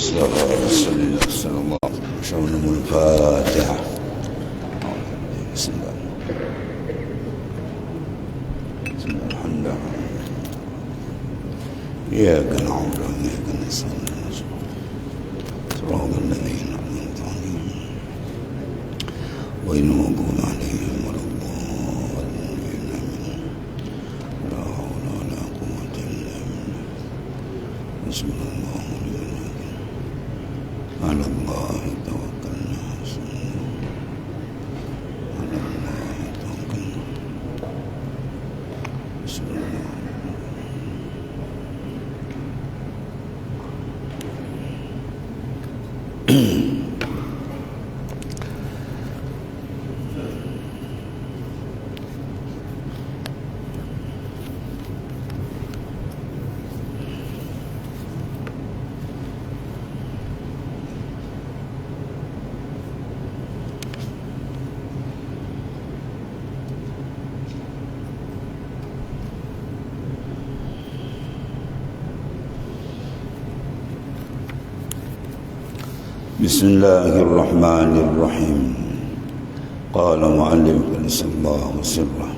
بسم الله صلى الله عليه وسلم الفاتحة. بسم الله الحمد لله إياك نعبد وإياك نستعين صراط الذين أنعمت عليهم غير المغضوب عليهم ولا الضالين لا حول ولا قوة إلا بالله. بسم الله على الله توكلنا على الله توكلنا. بسم الله. بسم الله الرحمن الرحيم. قال معلم قدس الله سره.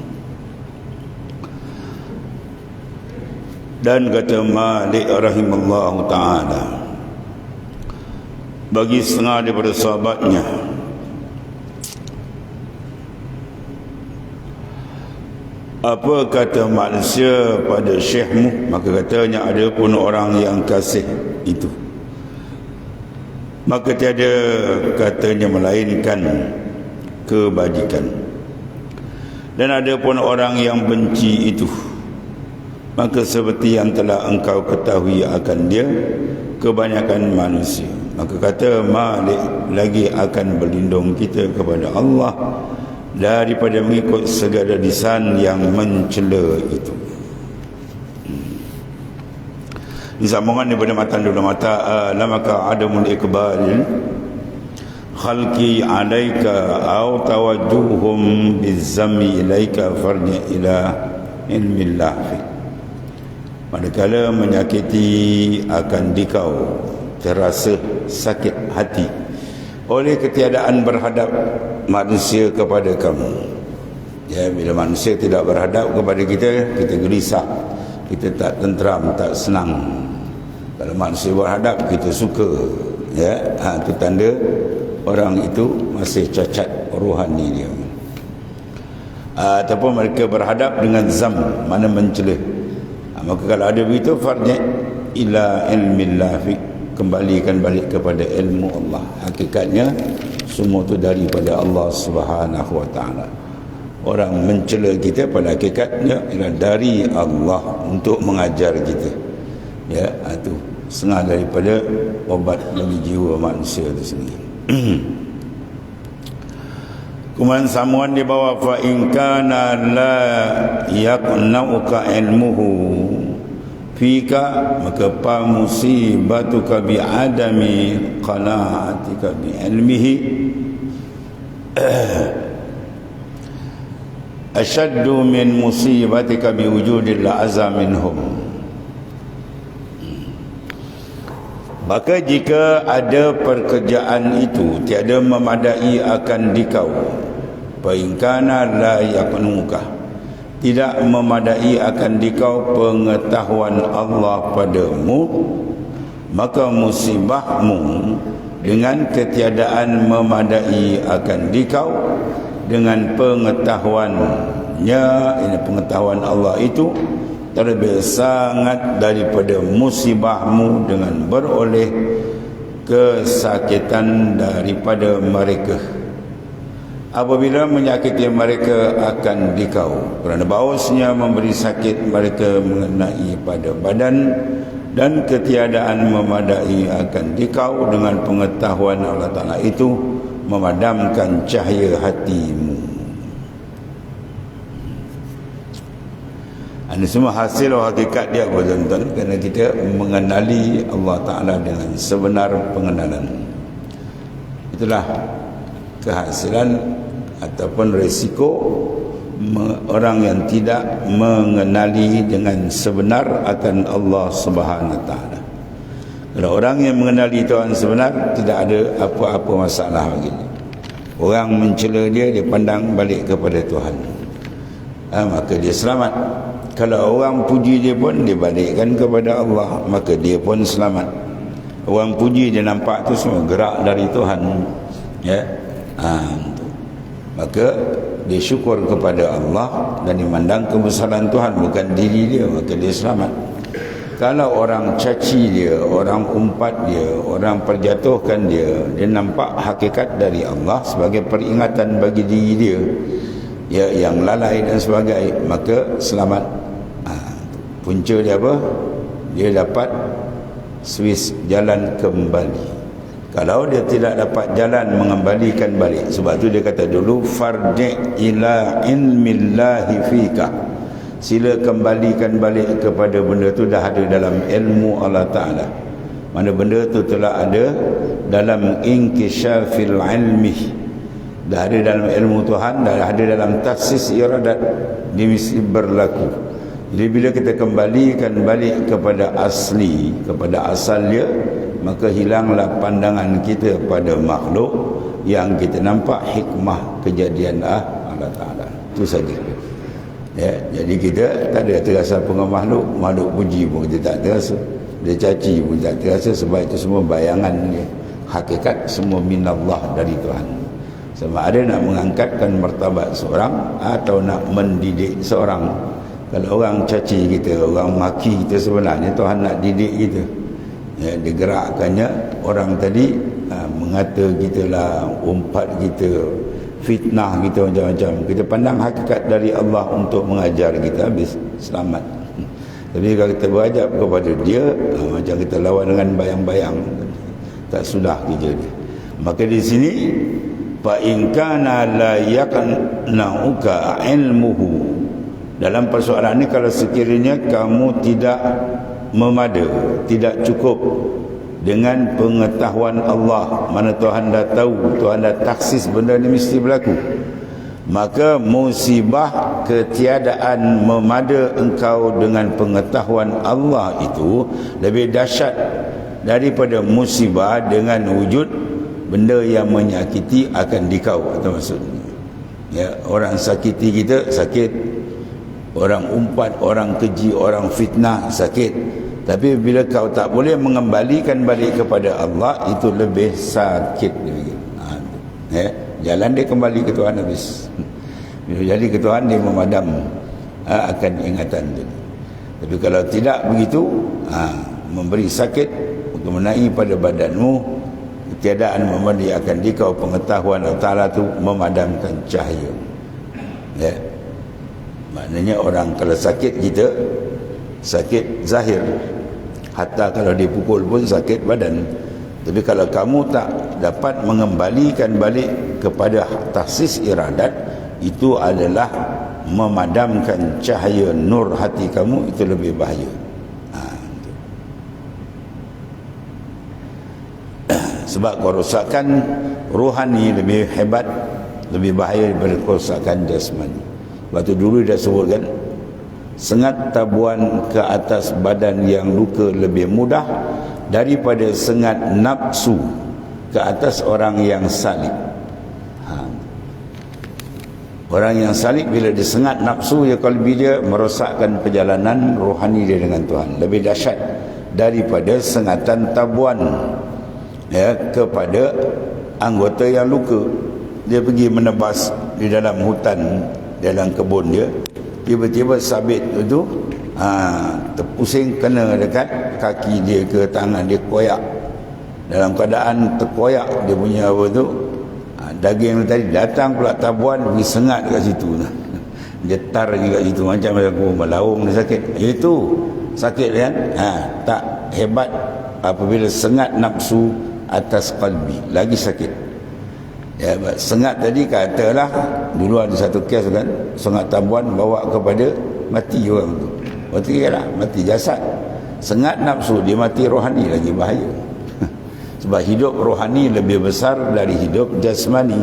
Dan kata Malik rahimallahu ta'ala, bagi setengah daripada sahabatnya, apa kata manusia pada syekhmu? Maka katanya, ada pun orang yang kasih itu, maka tiada katanya melainkan kebajikan. Dan ada pun orang yang benci itu, maka seperti yang telah engkau ketahui akan dia kebanyakan manusia. Maka kata Malik, lagi akan berlindung kita kepada Allah daripada mengikut segala lisan yang mencela itu. Disambungan daripada matan dulu mata, lamaka adamul iqbal khalqi alaika aw tawajjuhum bizammi ilaika farji ila ilmillah. Manakala menyakiti akan dikau terasa sakit hati oleh ketiadaan berhadap manusia kepada kamu. Ya, bila manusia tidak berhadap kepada kita, kita gelisah, kita tak tenteram, tak senang. Kalau manusia berhadap, kita suka. Ya, itu tanda orang itu masih cacat rohani dia. Ataupun mereka berhadap dengan zam, mana mencela. Maka kalau ada begitu, farji ila ilmillah, kembalikan balik kepada ilmu Allah. Hakikatnya semua itu daripada Allah Subhanahu wa taala. Orang mencela kita pada hakikatnya ialah dari Allah untuk mengajar kita. Ya, itu setengah daripada obat bagi jiwa manusia itu sendiri. Kemudian sambungan di bawah, fa in kana la yaqnauka ilmuhu fika, maka pa musibatuka bi adami qanaatika bi ilmihi asyaddu min musibatika bi wujudil azam minhum. Maka jika ada pekerjaan itu tiada memadai akan dikau, fa in kana la yaqnuka, tidak memadai akan dikau pengetahuan Allah padamu, maka musibahmu dengan ketiadaan memadai akan dikau dengan pengetahuannya, ini pengetahuan Allah itu terlebih sangat daripada musibahmu dengan beroleh kesakitan daripada mereka apabila menyakiti mereka akan dikau, kerana bahawasanya memberi sakit mereka mengenai pada badan, dan ketiadaan memadai akan dikau dengan pengetahuan Allah Ta'ala itu memadamkan cahaya hatimu. Ini semua hasil hakikat dia, tuan-tuan, kerana kita mengenali Allah Ta'ala dengan sebenar pengenalan. Itulah kehasilan ataupun risiko orang yang tidak mengenali dengan sebenar akan Allah Subhanahu Wa Ta'ala. Kalau orang yang mengenali Tuhan sebenar, tidak ada apa-apa masalah bagi dia. Orang mencela dia, dia pandang balik kepada Tuhan, maka dia selamat. Kalau orang puji dia pun, dia balikkan kepada Allah, maka dia pun selamat. Orang puji, dia nampak tu semua gerak dari Tuhan, ya. Maka dia syukur kepada Allah dan dia memandang kebesaran Tuhan, bukan diri dia, maka dia selamat. Kalau orang caci dia, orang umpat dia, orang perjatuhkan dia, dia nampak hakikat dari Allah sebagai peringatan bagi diri dia, ya, yang lalai dan sebagainya, maka selamat. Punca dia apa? Dia dapat Swiss jalan kembali. Kalau dia tidak dapat jalan mengembalikan balik, sebab tu dia kata dulu, farji' ila ilmillahi fika, sila kembalikan balik kepada benda tu dah ada dalam ilmu Allah Ta'ala. Mana benda tu telah ada dalam inkishafil ilmi, dah ada dalam ilmu Tuhan, dah ada dalam tahsis iradat, dia mesti berlaku. Jadi bila kita kembalikan balik kepada asli, kepada asal dia, maka hilanglah pandangan kita pada makhluk yang kita nampak hikmah kejadian Allah Ta'ala. Itu saja. Ya, jadi kita tak ada terasa dengan makhluk. Makhluk puji pun kita tak terasa, dia caci pun tak terasa, sebab itu semua bayangan dia. Hakikat semua minallah, dari Tuhan. Sama ada nak mengangkatkan martabat seorang atau nak mendidik seorang. Kalau orang caci kita, orang maki kita, sebenarnya Tuhan nak didik kita, ya. Digerakkannya orang tadi mengata kita lah, umpat kita, fitnah kita, macam-macam. Kita pandang hakikat dari Allah untuk mengajar kita, habis selamat. Tapi kalau kita berhadap kepada dia, macam kita lawan dengan bayang-bayang, tak sudah kerja dia. Maka di sini, fa in kana la yaqna'uka ilmuhu, dalam persoalan ini, kalau sekiranya kamu tidak memada, tidak cukup dengan pengetahuan Allah, mana Tuhan dah tahu, Tuhan dah taksis benda ni mesti berlaku, maka musibah ketiadaan memada engkau dengan pengetahuan Allah itu lebih dahsyat daripada musibah dengan wujud benda yang menyakiti akan dikau. Itu maksudnya, ya, orang sakiti kita sakit, orang umpat, orang keji, orang fitnah sakit. Tapi bila kau tak boleh mengembalikan balik kepada Allah, itu lebih sakit. Ya, jalan dia kembali ke Tuhan habis. Bila jadi ke Tuhan, dia memadam akan ingatan dia. Tapi kalau tidak begitu, memberi sakit mengenai pada badanmu, ketiadaan memberi akan dikau pengetahuan Allah Ta'ala itu memadamkan cahaya. Ya. Maknanya orang kalau sakit kita, sakit zahir, hatta kalau dipukul pun sakit badan. Tapi kalau kamu tak dapat mengembalikan balik kepada tahsis iradat, itu adalah memadamkan cahaya nur hati kamu, itu lebih bahaya. Sebab kerosakan rohani lebih hebat, lebih bahaya daripada kerosakan jasmani. Waktu dulu dia sebutkan, sengat tabuan ke atas badan yang luka lebih mudah daripada sengat nafsu ke atas orang yang salib. Orang yang salib bila disengat nafsu ya kalbi dia, merosakkan perjalanan rohani dia dengan Tuhan. Lebih dahsyat daripada sengatan tabuan, ya, kepada anggota yang luka. Dia pergi menebas di dalam hutan, dalam kebun dia, tiba-tiba sabit itu terpusing kena dekat kaki dia ke tangan dia, koyak. Dalam keadaan terkoyak dia punya apa tu, daging tadi, datang pula tabuan pergi sengat dekat situ. Dia tar juga situ, macam aku melaung dia sakit. Itu sakit kan? Tak hebat apabila sengat nafsu atas kalbi, lagi sakit. Ya, sengat tadi katalah dulu ada satu kes kan, sengat tabuan bawa kepada mati orang tu. Mati lah, mati jasad. Sengat nafsu, dia mati rohani, lagi bahaya. Sebab hidup rohani lebih besar dari hidup jasmani.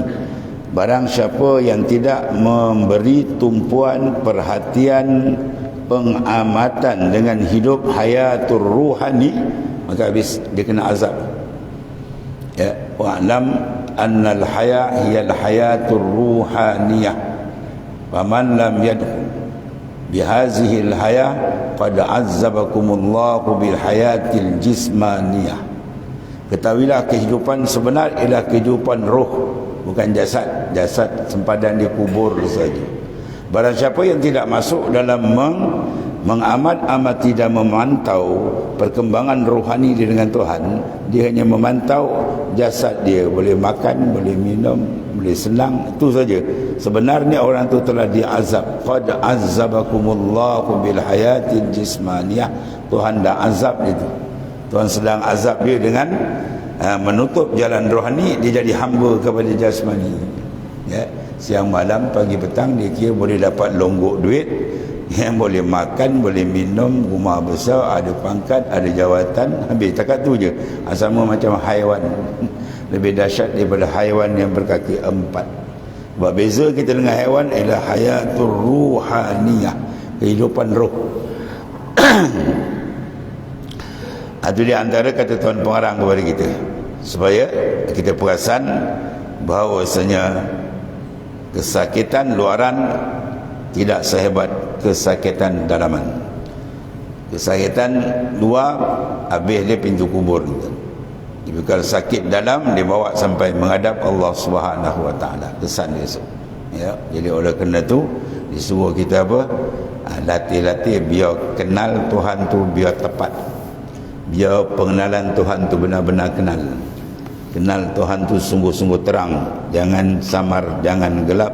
Barang siapa yang tidak memberi tumpuan perhatian pengamatan dengan hidup hayatur ruhani, maka habis dia kena azab. Ya, wa'lam annal haya hiya al-hayatur ruhaniyah. Faman lam yadkhul bihazihi al-haya qad azzabakumullahu bil hayatil jismaniyah. Ketahuilah kehidupan sebenar ialah kehidupan roh, bukan jasad. Jasad sempadan dikubur saja. Barang siapa yang tidak masuk dalam mengamat-amati dan memantau perkembangan rohani dia dengan Tuhan, dia hanya memantau jasad dia, boleh makan, boleh minum, boleh senang, itu saja. Sebenarnya orang itu telah diazab. Qad azzabakumullahu bil hayatil jismaniyah. Tuhan dah azab dia tu. Tuhan sedang azab dia dengan menutup jalan rohani, dia jadi hamba kepada jasmani. Ya, siang malam pagi petang dia kira boleh dapat longgok duit, yang boleh makan, boleh minum, rumah besar, ada pangkat, ada jawatan, habis takat tu je. Sama macam haiwan. Lebih dahsyat daripada haiwan yang berkaki empat. Sebab beza kita dengan haiwan ialah hayatur ruhaniyah, kehidupan roh. Itu di antara kata Tuhan pengarang kepada kita, supaya kita perasan bahawasanya kesakitan luaran tidak sehebat kesakitan dalaman. Kesakitan luar habis dia pintu kubur. Tapi kalau sakit dalam dia bawa sampai menghadap Allah Subhanahu Wa Taala, kesan dia esok. Ya, jadi oleh kerana tu disuruh kita apa? Latih-latih biar kenal Tuhan tu biar tepat. Biar pengenalan Tuhan tu benar-benar kenal. Kenal Tuhan tu sungguh-sungguh terang, jangan samar, jangan gelap.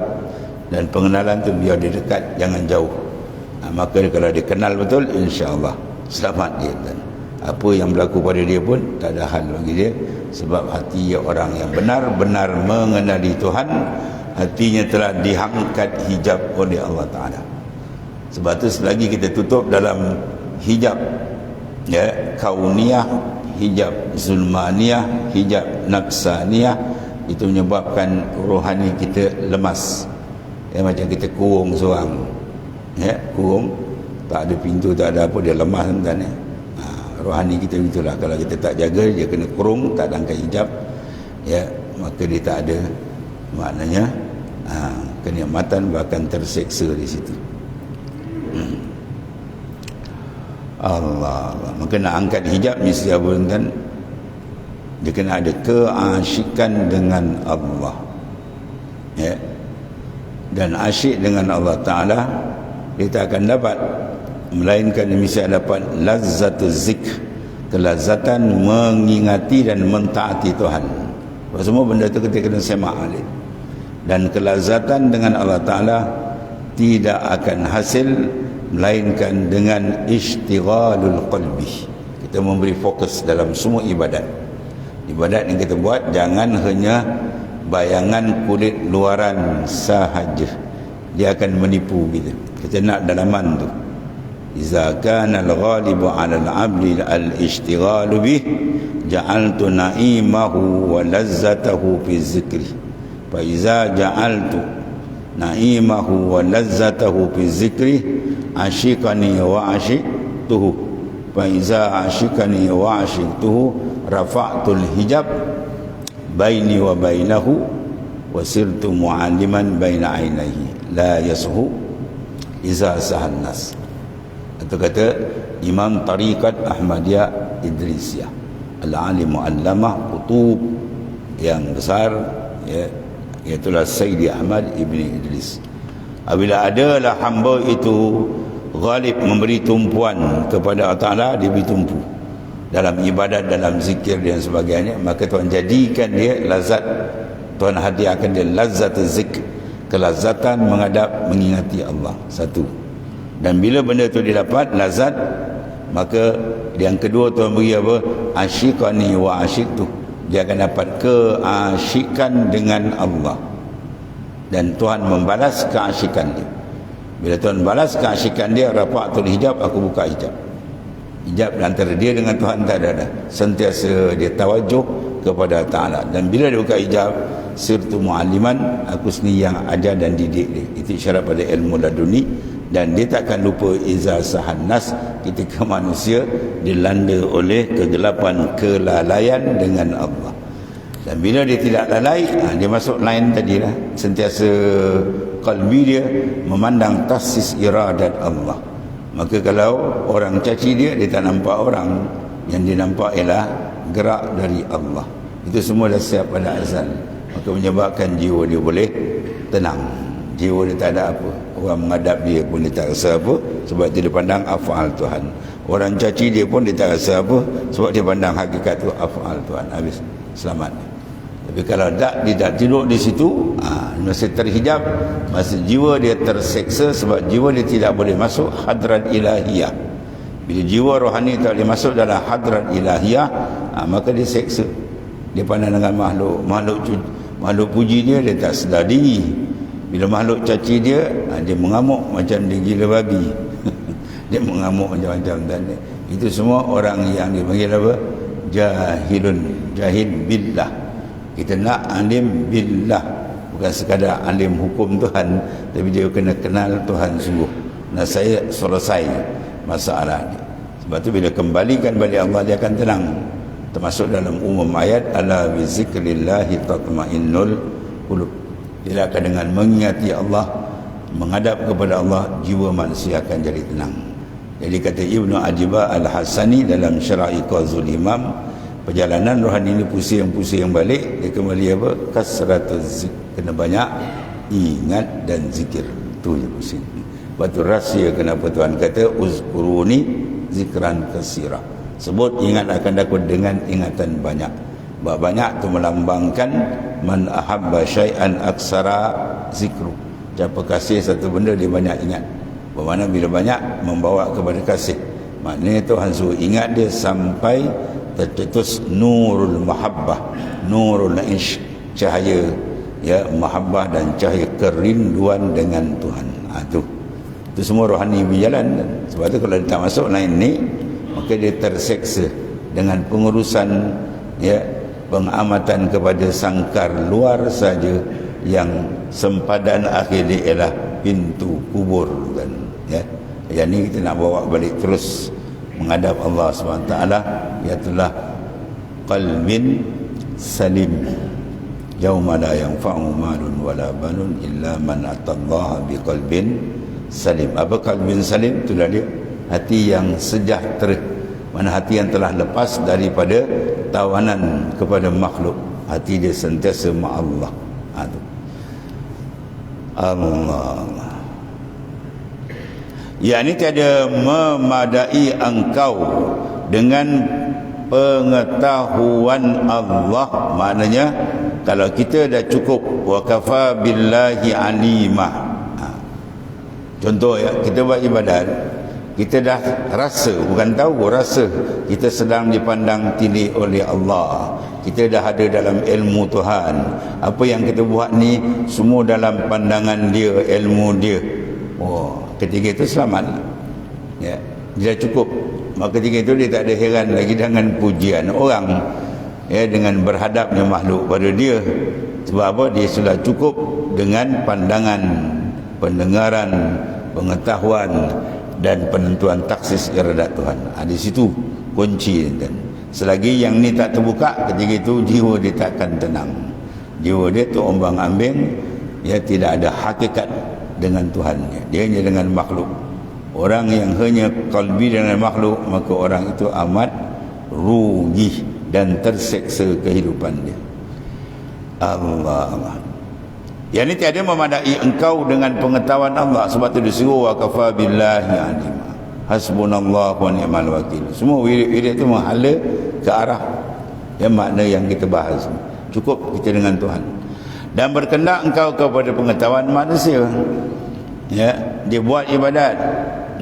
Dan pengenalan tu biar dia dekat, jangan jauh. Maka kalau dia kenal betul, insya-Allah selamat dia. Dan apa yang berlaku pada dia pun tak ada hal bagi dia, sebab hati orang yang benar-benar mengenali Tuhan, hatinya telah diangkat hijab oleh Allah Ta'ala. Sebab tu selagi kita tutup dalam hijab, ya, kauniyah, hijab zulmaniyah, hijab nafsaniyah, itu menyebabkan rohani kita lemas. Ya, macam kita kurung seorang, ya, kurung, tak ada pintu, tak ada apa, dia lemah tuan-tuan, ya. Rohani kita itulah, kalau kita tak jaga, dia kena kurung, tak angkat hijab, ya, maka dia tak ada, maknanya kenikmatan bahkan terseksa di situ. Allah, maka nak angkat hijab mesti apa tuan? Dia kena ada keasyikan dengan Allah, ya. Dan asyik dengan Allah Ta'ala dia tak akan dapat, melainkan dia mesti dapat lazzatuz zikr, kelazatan mengingati dan mentaati Tuhan. Semua benda itu kita kena semak alik. Dan kelazatan dengan Allah Ta'ala tidak akan hasil melainkan dengan ishtighalul qalbi. Kita memberi fokus dalam semua ibadat. Ibadat yang kita buat jangan hanya bayangan kulit luaran sahaja, dia akan menipu kita. Kita nak dalaman tu. Iza kana al-ghalibu 'ala al-'abdi al-ishtighalu bih ja'altu na'imahu wa lazzatahu fi zikri. Fa iza ja'altu na'imahu wa lazzatahu fi zikri ashikani wa ashiktuhu. Fa iza ashikani wa ashiktuhu rafa'tul hijab baini wa bainahu wa sirtu mu'alliman baina ainaihi la yashu iza sahan nas. Itu kata Imam Tariqat Ahmadiyah Idrisiyah, al-alim mu'allamah kutub yang besar, ya, iaitulah Sayyidi Ahmad Ibni Idris. Apabila adalah hamba itu ghalib memberi tumpuan kepada Allah Ta'ala, dia beri tumpu dalam ibadat, dalam zikir dan sebagainya, maka Tuhan jadikan dia lazat. Tuhan hadiahkan dia lazat zikr, kelazatan menghadap mengingati Allah. Satu. Dan bila benda itu didapat lazat, maka yang kedua Tuhan beri apa? Asyikani wa asyiktu. Dia akan dapat keasyikan dengan Allah, dan Tuhan membalas keasyikan dia. Bila Tuhan balas keasyikan dia, rafa'tul hijab, aku buka hijab. Hijab antara dia dengan Tuhan tak ada dah. Sentiasa dia tawajuh kepada Ta'ala. Dan bila dia buka hijab, sirtu mu'alliman, aku sendiri yang ajar dan didik dia. Itu isyarat pada ilmu laduni, dan dia takkan lupa iza sahannas ketika manusia dilanda oleh kegelapan kelalaian dengan Allah. Dan bila dia tidak lalai, dia masuk line tadilah, sentiasa qalbi dia memandang tasis iradat Allah. Maka kalau orang caci dia tak nampak orang, yang dia nampak ialah gerak dari Allah. Itu semua dah siap pada azal. Maka menyebabkan jiwa dia boleh tenang, jiwa dia tak ada apa. Orang menghadap dia pun dia tak rasa apa, sebab dia pandang af'al Tuhan. Orang caci dia pun dia tak rasa apa, sebab dia pandang hakikat tu af'al Tuhan. Habis, selamat. Tapi kalau dia tak tidur di situ, masa terhijab, masa jiwa dia terseksa, sebab jiwa dia tidak boleh masuk hadrat ilahiyah. Bila jiwa rohani tak boleh masuk dalam hadrat ilahiyah, maka dia seksa. Dia pandang dengan makhluk puji dia tak sedar diri. Bila makhluk caci dia, dia mengamuk macam dia gila babi. Dia mengamuk macam-macam. Dan itu semua orang yang dipanggil apa? Jahil billah. Kita nak alim billah, bukan sekadar alim hukum Tuhan, tapi dia kena kenal Tuhan sungguh. Nah, saya selesai masalah dia. Sebab tu bila kembalikan balik Allah, dia akan tenang. Termasuk dalam umum ayat, ala bi zikrillahi tatma'innul qulub. Dia akan dengan mengingati Allah, menghadap kepada Allah, jiwa manusia akan jadi tenang. Jadi kata Ibnu Ajibah Al-Hasani dalam Syara'i Qazul Imam, perjalanan rohani ini pusing-pusing balik, dia kembali apa? Kasratuz zik, kena banyak ingat dan zikir. Tu je pusing. Batu rahsia kenapa Tuhan kata uzkuruni zikran kasira. Sebut ingat akan aku dengan ingatan banyak. Banyak tu melambangkan man ahabba syai'an aksara zikru. Siapa kasih satu benda, dia banyak ingat. Bermakna bila banyak membawa kepada kasih. Maknanya Tuhan suruh ingat dia sampai tercetus nurul mahabbah, nurul isyq, cahaya ya mahabbah dan cahaya kerinduan dengan Tuhan. Itu semua rohani berjalan. Sebab tu kalau dia tak masuk lain ni, maka dia terseksa dengan pengurusan ya pengamatan kepada sangkar luar saja, yang sempadan akhir dia ialah pintu kubur kan ya. Yang ni kita nak bawa balik terus menghadap Allah SWT, iaitulah qalbin salim yauma la yanfa'u malun wala banun illa man atallaha biqalbin salim. Apa qalbin salim? Itulah dia hati yang sejahtera, mana hati yang telah lepas daripada tawanan kepada makhluk. Hati dia sentiasa ma'allah. Allah. Ya, ini tiada memadai engkau dengan pengetahuan Allah. Maknanya kalau kita dah cukup wa kafa billahi alimah. Contoh ya, kita buat ibadat, kita dah rasa, bukan tahu, rasa kita sedang dipandang tinggi oleh Allah. Kita dah ada dalam ilmu Tuhan. Apa yang kita buat ni semua dalam pandangan dia, ilmu dia. Ketika itu selamat ya, dia cukup. Maka ketika itu dia tak ada heran lagi dengan pujian orang ya, dengan berhadapnya makhluk pada dia. Sebab apa? Dia sudah cukup dengan pandangan, pendengaran, pengetahuan dan penentuan taksis iradat Tuhan. Di situ kunci. Dan selagi yang ni tak terbuka, ketika itu jiwa dia takkan tenang. Jiwa dia tu ombang-ambing ya, tidak ada hakikat dengan Tuhannya, dia hanya dengan makhluk. Orang yang hanya qalbi dengan makhluk, maka orang itu amat rugi dan terseksa kehidupan dia. Allah. Yang ini tiada memadai engkau dengan pengetahuan Allah. Sebab itu disuruh wa kafa billahi alima, hasbunallah wa ni'mal wakil. Semua wirid itu menghala ke arah yang makna yang kita bahas. Cukup kita dengan Tuhan. Dan berkendak engkau kepada pengetahuan manusia ya, dia buat ibadat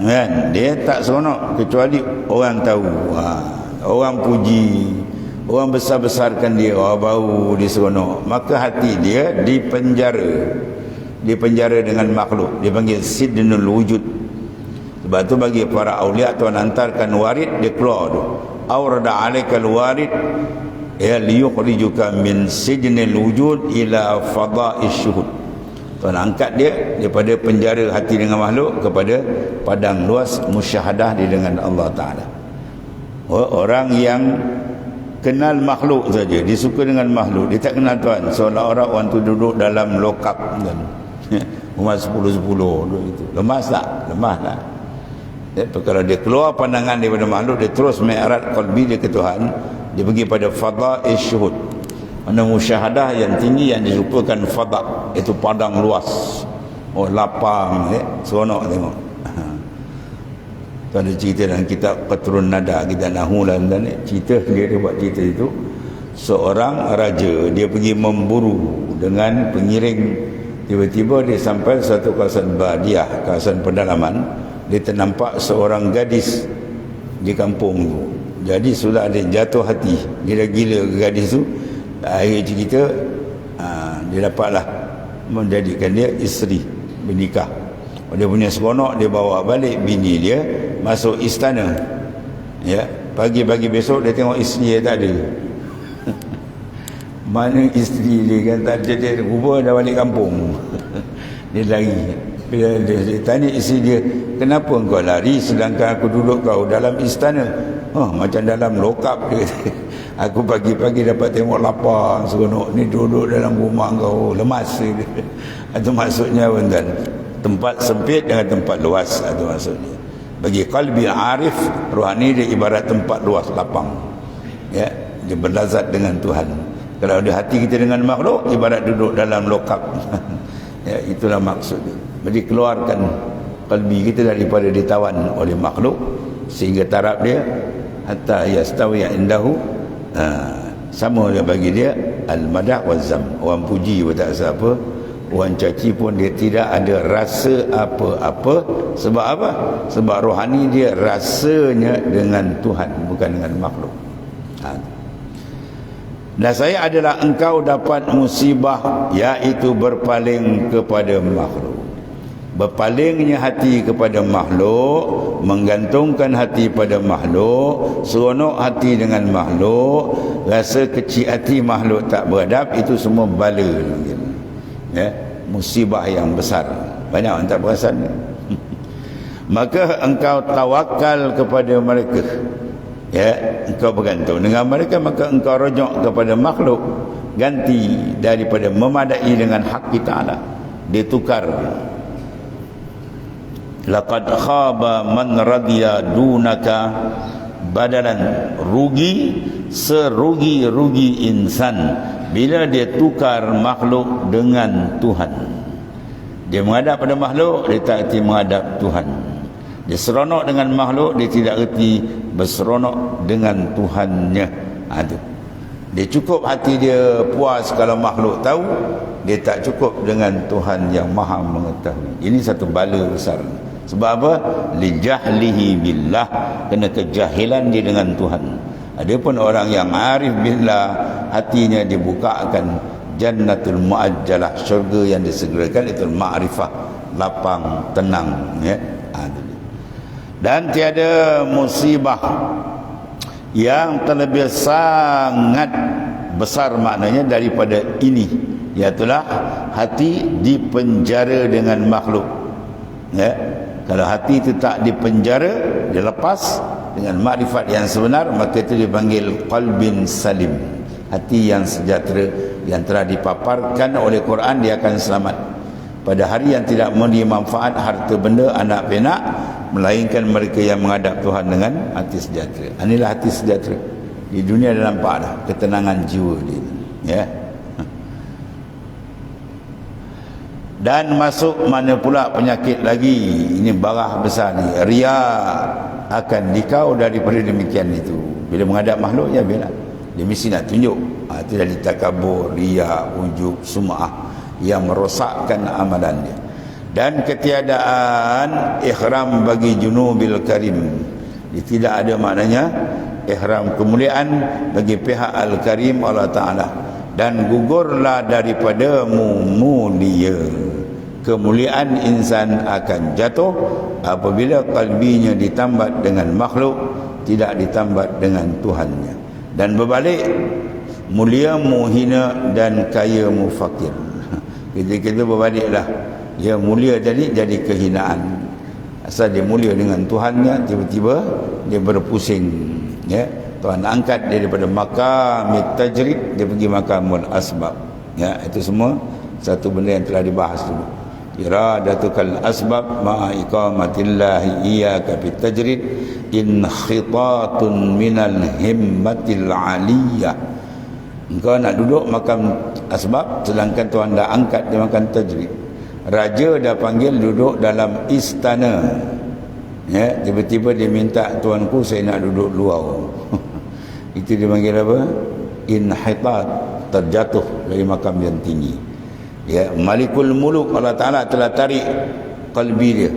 kan, dia tak seronok kecuali orang tahu, orang puji, orang besar-besarkan dia, orang bau dia seronok. Maka hati dia dipenjara dengan makhluk, dia panggil sidnul wujud. Sebab tu bagi para awliya Tuhan hantarkan warid, dia keluar tu awrada alaikal warid ya liyukhrijuka min sijnil wujud ila fada'is syuhud. Tuhan angkat dia daripada penjara hati dengan makhluk kepada padang luas musyahadah dia dengan Allah Ta'ala. Orang yang kenal makhluk saja, dia suka dengan makhluk, dia tak kenal Tuhan, seolah-olah orang tu duduk dalam lokap kan. Rumah 10-10 itu. Lemas tak? Lemah tak? Kalau dia keluar pandangan daripada makhluk, dia terus mi'raj qalbi dia ke Tuhan, dia pergi pada fadha'il syuhud. Mana musyahadah yang tinggi yang dirupakan fadha', itu padang luas. Oh, lapang, seronok tengok. Tu ada cerita dalam kitab Qatrun Nada, kita Nahulan dan cerita dia buat cerita itu. Seorang raja, dia pergi memburu dengan pengiring. Tiba-tiba dia sampai satu kawasan badiah, kawasan pedalaman. Dia ternampak seorang gadis di kampung tu. Jadi sudah ada jatuh hati, dia dah gila ke gadis tu. Akhir cerita, dia dapatlah menjadikan dia isteri, bernikah. Dia punya seronok, dia bawa balik bini dia masuk istana. Ya, pagi-pagi besok dia tengok isteri dia tak ada. Mana isteri dia kan tak ada, dia rupa dah balik kampung. Dia lari. Bila dia tanya isteri dia, kenapa kau lari sedangkan aku duduk kau dalam istana? Macam dalam lokap dia. Aku pagi-pagi dapat tengok lapar, seronok ni duduk dalam rumah kau, lemas dia. Itu maksudnya tuan, tempat sempit dengan tempat luas, itu maksudnya. Bagi qalbi arif, rohani dia ibarat tempat luas lapang. Ya, dia berlazat dengan Tuhan. Kalau ada hati kita dengan makhluk, ibarat duduk dalam lokap. Ya, itulah maksudnya. Jadi keluarkan qalbi kita daripada ditawan oleh makhluk sehingga taraf dia hatta yastawi indahu, sama dia bagi dia al-madah wa zam. Orang puji pun tak rasa apa, orang caci pun dia tidak ada rasa apa-apa. Sebab apa? Sebab rohani dia rasanya dengan Tuhan, bukan dengan makhluk. Dan saya adalah engkau dapat musibah, iaitu berpaling kepada makhluk. Berpalingnya hati kepada makhluk, menggantungkan hati pada makhluk, seronok hati dengan makhluk, rasa kecil hati makhluk tak beradab, itu semua bala. Ya, musibah yang besar. Banyak orang tak perasan. Maka engkau tawakal kepada mereka. Ya, engkau bergantung dengan mereka, maka engkau rujuk kepada makhluk, ganti daripada memadai dengan hak Ta'ala, ditukar. Laqad khaba man radiya dunaka badalan. Rugi serugi-rugi insan bila dia tukar makhluk dengan Tuhan. Dia menghadap pada makhluk, dia tak erti menghadap Tuhan. Dia seronok dengan makhluk, dia tidak erti berseronok dengan Tuhannya. Dia cukup hati dia puas kalau makhluk tahu, dia tak cukup dengan Tuhan yang maha mengetahui. Ini satu bala besar. Sebab apa? Lijahlihi billah, kena kejahilan dia dengan Tuhan. Adapun orang yang arif billah, hatinya dibukakan jannatul muajjalah, syurga yang disegerakan, itu ma'rifah, lapang, tenang. Ya. Dan tiada musibah yang terlebih sangat besar maknanya daripada ini, iaitulah hati dipenjara dengan makhluk. Ya. Kalau hati itu tak dipenjara, dilepas dengan makrifat yang sebenar, maka itu dipanggil qalbin salim, hati yang sejahtera, yang telah dipaparkan oleh Quran, dia akan selamat pada hari yang tidak memberi manfaat harta benda, anak penak, melainkan mereka yang menghadap Tuhan dengan hati sejahtera. Inilah hati sejahtera. Di dunia dah nampak dah ketenangan jiwa dia. Ya. Dan masuk mana pula penyakit lagi, ini barah besar ni, riya, akan dikau daripada demikian itu. Bila menghadap makhluk, ya bila dia mesti nak tunjuk. Itu dari takabur, riya, ujub, sum'ah yang merosakkan amalan dia. Dan ketiadaan ihram bagi junubil karim, dia tidak ada maknanya ihram kemuliaan bagi pihak al-karim Allah Ta'ala. Dan gugurlah daripadamu mulia. Kemuliaan insan akan jatuh apabila kalbinya ditambat dengan makhluk, tidak ditambat dengan Tuhannya. Dan berbalik, muliamu hina dan kayamu fakir. Ketika itu berbaliklah, dia mulia tadi jadi kehinaan. Asal dia mulia dengan Tuhannya, tiba-tiba dia berpusing, ya. Tuhan angkat dia daripada maqamit tajrid, dia pergi maqamul asbab, ya. Itu semua satu benda yang telah dibahas dulu. Iradatukal asbab ma'a iqamatillahi iyyaka fit tajrid inkhitatun minal himmatil aliyah. Engkau nak duduk makam asbab sedangkan Tuhan dah angkat dia makan tajrid. Raja dah panggil duduk dalam istana, ya, tiba-tiba dia minta, tuanku saya nak duduk luar. Itu dia panggil apa? Inhitat, terjatuh dari makam yang tinggi. Ya, Malikul Muluk, Allah Ta'ala telah tarik qalbi dia,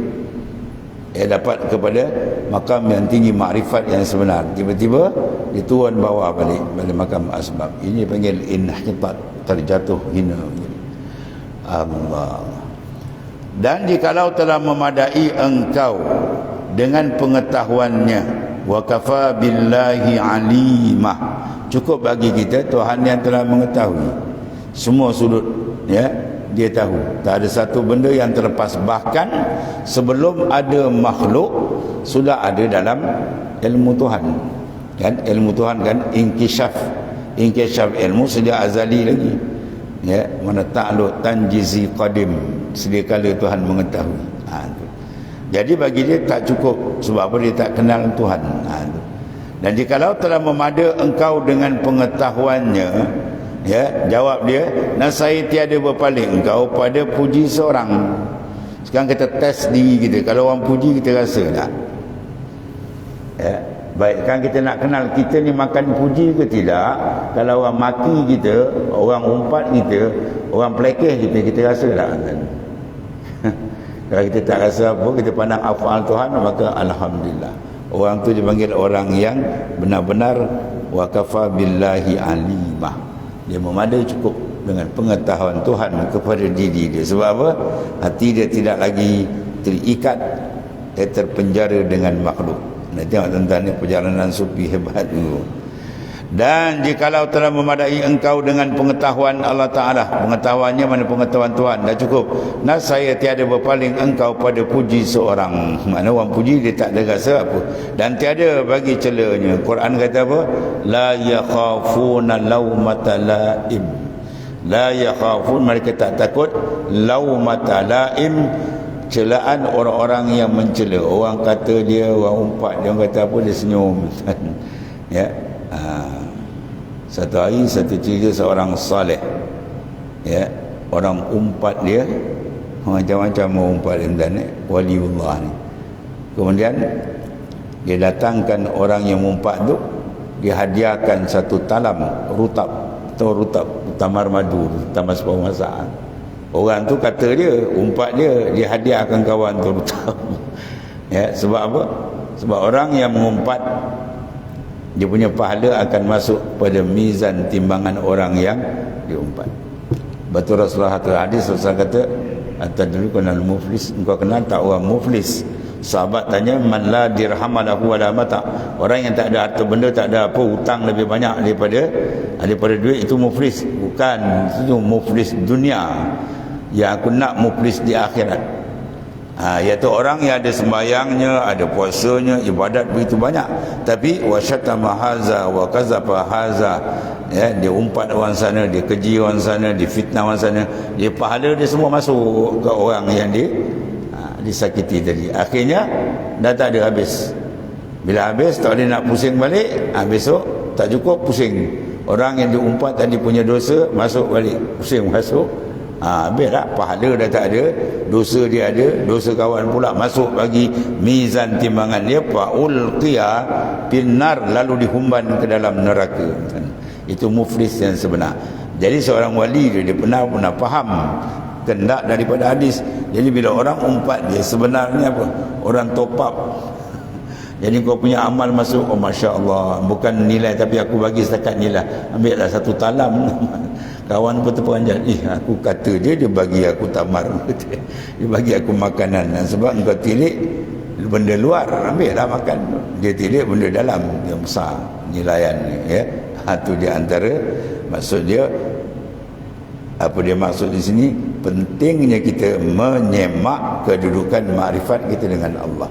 ya, dapat kepada makam yang tinggi, makrifat yang sebenar. Tiba-tiba dia turun bawah balik makam asbab. Ini panggil inhitat, terjatuh hina. Allah. Dan jikalau telah memadai engkau dengan pengetahuannya, wa kafa billahi alimah, cukup bagi kita Tuhan yang telah mengetahui semua sudut, ya, dia tahu, tak ada satu benda yang terlepas. Bahkan sebelum ada makhluk sudah ada dalam ilmu Tuhan, kan? Ilmu Tuhan kan inkishaf ilmu sejak azali lagi, ya. Mana ta'alluq tanjizi qadim, sedia kala Tuhan mengetahui. Jadi bagi dia tak cukup, sebab apa? Dia tak kenal Tuhan. Dan jikalau telah memada engkau dengan pengetahuannya, ya, jawab dia, nasai tiada berpaling engkau pada puji seorang. Sekarang kita test diri kita, kalau orang puji kita rasa tak? Ya, baik, kan kita nak kenal kita ni makan puji ke tidak. Kalau orang maki kita, orang umpat kita, orang pelekeh kita rasa tak? Kalau kita tak rasa apa, kita pandang afal Tuhan, maka alhamdulillah. Orang tu dipanggil orang yang benar-benar wa kafa billahi alimah. Dia memadai cukup dengan pengetahuan Tuhan kepada diri dia. Sebab apa? Hati dia tidak lagi terikat, dia terpenjara dengan makhluk. Nak tengok tuan-tuan ni perjalanan sufi hebat dulu. Dan jikalau telah memadai engkau dengan pengetahuan Allah Ta'ala, pengetahuannya mana pengetahuan Tuhan, dah cukup. Nasaya tiada berpaling engkau pada puji seorang. Mana orang puji dia tak ada rasa apa, dan tiada bagi celanya. Quran kata apa? La yakhafuna laumata laim. La yakhafun, mereka tak takut laumata laim, celaan orang-orang yang mencela. Orang kata dia, orang umpat dia, orang kata apa, dia senyum. Ya. Satu hari satu cerita seorang saleh, ya, orang umpat dia macam-macam mau umpat dia, waliullah ni. Kemudian dia datangkan orang yang mengumpat tu, dia hadiahkan satu talam rutab, atau rutab tamar madu, tamar sebuah masakan. Orang tu kata dia, umpat dia hadiahkan kawan tu rutab. Ya, sebab apa? Sebab orang yang mengumpat, dia punya pahala akan masuk pada mizan timbangan orang yang diumpat. Betul Rasulullah hadis, Rasulullah kata, atadri kunal muflis, engkau kenal tak orang muflis? Sahabat tanya, man la dirhamalahu wala mata, orang yang tak ada harta benda, tak ada apa, hutang lebih banyak daripada duit, itu muflis. Bukan, itu muflis dunia. Yang aku nak muflis di akhirat, iaitu orang yang ada sembahyangnya, ada puasanya, ibadat begitu banyak, tapi wasyatama haza wa kazafa haza, ya, dia umpat orang sana, dia keji orang sana, dia fitnah orang sana, dia pahala dia semua masuk ke orang yang disakiti tadi. Akhirnya dah tak ada habis. Bila habis tak ada nak pusing balik, besok tak cukup pusing. Orang yang diumpat tadi punya dosa masuk balik, pusing masuk. Habis tak, pahala dah tak ada, dosa dia ada, dosa kawan pula masuk bagi mizan timbangan dia, faulqiya finnar, lalu dihumban ke dalam neraka. Itu muflis yang sebenar. Jadi seorang wali dia pernah faham kendak daripada hadis. Jadi bila orang umpat dia, sebenarnya apa? Orang top up. Jadi kau punya amal masuk, oh Masya Allah, bukan nilai tapi aku bagi setakat nilai. Ambil lah satu talam. Kawan pun terperanjat, aku kata dia bagi aku tamar, dia bagi aku makanan. Dan sebab engkau tilik benda luar, ambil lah makan. Dia tilik benda dalam yang besar nilaiannya, ya. Itu dia antara maksud dia Apa dia maksud di sini? Pentingnya kita menyemak kedudukan makrifat kita dengan Allah.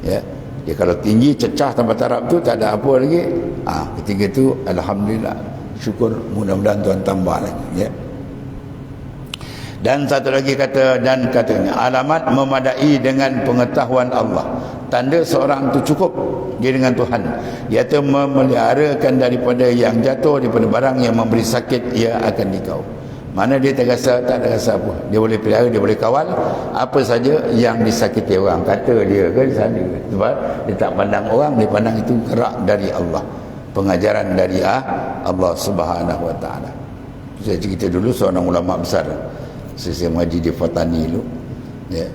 Ya. Dia kalau tinggi, cecah tanpa taraf tu tak ada apa lagi. Ketiga tu alhamdulillah, syukur, mudah-mudahan Tuhan tambah lagi. Ya. Dan satu lagi katanya alamat memadai dengan pengetahuan Allah. Tanda seorang tu cukup dia dengan Tuhan, iaitu memeliharakan daripada yang jatuh, daripada barang yang memberi sakit ia akan dikau. Mana dia tak ada rasa apa, dia boleh pelihara, dia boleh kawal apa saja yang disakiti orang. Kata dia ke di sana, sebab dia tak pandang orang, dia pandang itu gerak dari Allah, pengajaran dari Allah Subhanahu Wa Taala. Saya cerita dulu seorang ulama besar, saya mengaji di Fatani dulu, ya.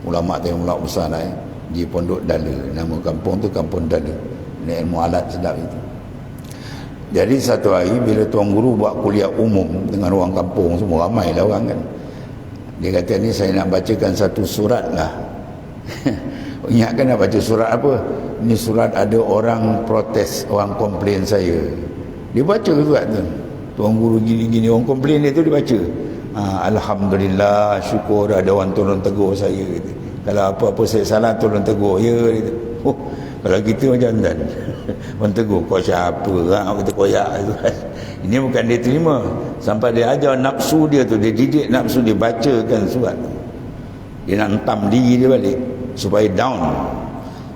Ulama besar lah, di Pondok Dala, nama kampung tu Kampung Dala. Ini ilmu alat sedap itu. Jadi satu hari bila tuan guru buat kuliah umum dengan orang kampung semua, ramai lah orang kan, dia kata ni saya nak bacakan satu surat lah. Ingatkan nak baca surat apa? Ni surat ada orang protes, orang komplain saya. Dia baca surat tu, tuan guru gini-gini, orang komplain dia tu dia baca. Alhamdulillah, syukur ada orang tolong tegur saya gitu. Kalau apa-apa saya salah tolong tegur ya gitu. Kalau gitu macam dan orang tegur kau siapa kita koyak itu. Ini bukan dia terima, sampai dia ajar nafsu dia tu, dia didik nafsu dia bacakan surat tu. Dia nak hentam diri dia balik supaya down.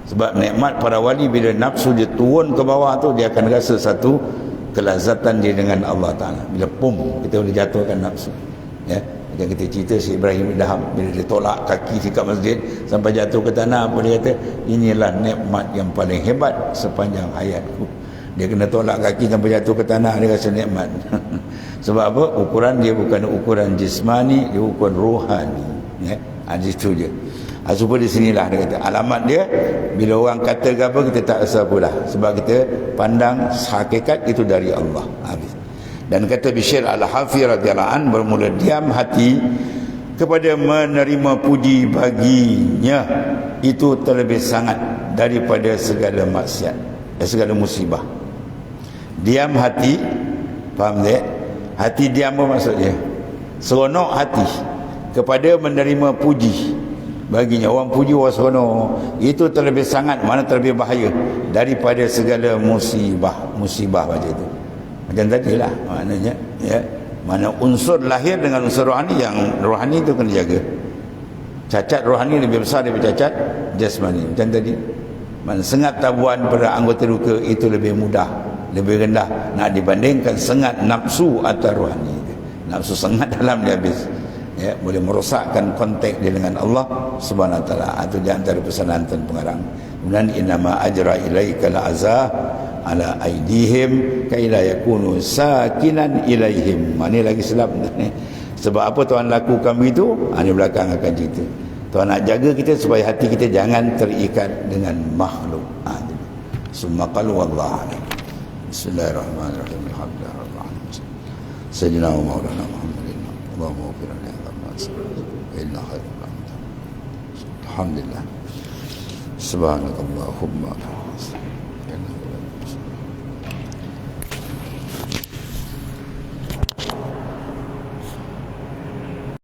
Sebab nikmat para wali, bila nafsu dia turun ke bawah tu, dia akan rasa satu kelazatan dia dengan Allah Ta'ala. Bila kita boleh jatuhkan nafsu, ya. Macam kita cerita si Ibrahim Daham, bila dia tolak kaki dekat masjid sampai jatuh ke tanah, apa dia kata? Inilah nikmat yang paling hebat sepanjang hayatku. Dia kena tolak kaki sampai jatuh ke tanah, dia rasa nikmat. Sebab apa? Ukuran dia bukan ukuran jismani, dia ukuran rohani, ya. Di situ je. Supaya di sinilah dia kata alamat dia, bila orang kata apa kita tak rasa pula, sebab kita pandang hakikat itu dari Allah. Habis. Dan kata Bishr Al-Hafi radhiyallahu an, bermula diam hati kepada menerima puji baginya itu terlebih sangat daripada segala maksiat, segala musibah. Diam hati, faham tak? Hati diam apa maksudnya? Seronok hati kepada menerima puji baginya. Orang puji, orang seronok, itu terlebih sangat, mana terlebih bahaya daripada segala musibah macam itu. Macam tadilah maknanya, ya. Mana unsur lahir dengan unsur rohani, yang rohani itu kena jaga. Cacat rohani lebih besar daripada cacat jasmani. Macam tadi, mana sengat tabuan pada anggota luka itu lebih mudah, lebih rendah nak dibandingkan sengat nafsu atau rohani itu. Nafsu sengat dalam dia habis, ya, boleh merosakkan kontak dia dengan Allah Subhanahu Wa Taala. Itu di antara pesanan Tuan Pengarang. Kemudian innama ajra ilaika la'azah ala aidihim kaila yakunu sakinan ilaihim. Ini lagi selap ni. Sebab apa Tuhan lakukan begitu? Ini belakang akan cerita. Tuhan nak jaga kita supaya hati kita jangan terikat dengan makhluk. Summa qalu wallahu a'lam. Bismillahirrahmanirrahim. Alhamdulillah rabbil alamin. Sayyidina wa maulana Muhammadin. Allahumma ighfir lana wa inna khairal rahmat. Alhamdulillah. Subhanakallahumma